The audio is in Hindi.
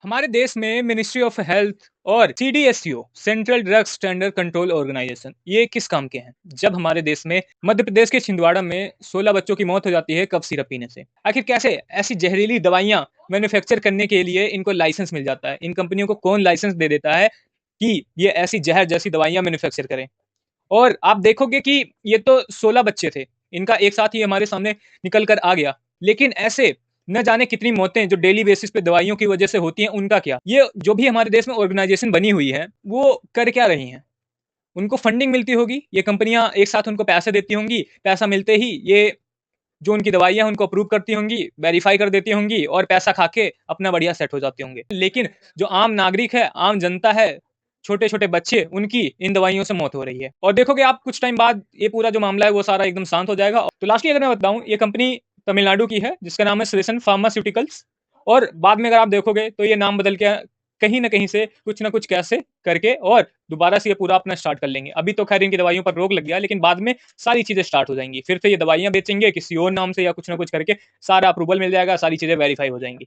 हमारे देश में मिनिस्ट्री ऑफ हेल्थ और CDSU central drug standard control organisation ये किस काम के हैं? जब हमारे देश में मध्य प्रदेश के छिंदवाड़ा में 16 बच्चों की मौत हो जाती है कफ सिरप पीने से। आखिर कैसे ऐसी जहरीली दवाइयां मैन्युफैक्चर करने के लिए इनको लाइसेंस मिल जाता है? इन कंपनियों को कौन लाइसेंस दे देता है कि ये ऐसी जहर जैसी दवाइयां मैन्युफैक्चर करें? और आप देखोगे कि ये तो 16 बच्चे थे, इनका एक साथ ही हमारे सामने निकल कर आ गया। लेकिन ऐसे न जाने कितनी मौतें जो डेली बेसिस पे दवाइयों की वजह से होती हैं, उनका क्या? ये जो भी हमारे देश में ऑर्गेनाइजेशन बनी हुई है, वो कर क्या रही हैं? उनको फंडिंग मिलती होगी, ये कंपनियां एक साथ उनको पैसे देती होंगी, पैसा मिलते ही ये जो उनकी दवाइयां उनको अप्रूव करती होंगी, वेरीफाई कर देती होंगी और पैसा खा के अपना बढ़िया सेट हो जाते होंगे। लेकिन जो आम नागरिक है, आम जनता है, छोटे-छोटे बच्चे, उनकी इन दवाइयों से मौत हो रही है। और देखोगे आप कुछ टाइम बाद ये पूरा जो मामला है वो सारा एकदम शांत हो जाएगा। तो लास्टली अगर मैं बताऊँ, ये कंपनी तमिलनाडु की है जिसका नाम है सेशन फार्मास्यूटिकल्स। और बाद में अगर आप देखोगे तो ये नाम बदल के कहीं न कहीं से कुछ न कुछ कैसे करके और दोबारा से ये पूरा अपना स्टार्ट कर लेंगे। अभी तो खैर इनकी दवाइयों पर रोक लग गया है, लेकिन बाद में सारी चीज़ें स्टार्ट हो जाएँगी। फिर से ये दवाइयाँ बेचेंगे किसी और नाम से या कुछ न कुछ करके, सारा अप्रूवल मिल जाएगा, सारी चीज़ें वेरीफाई हो जाएँगी।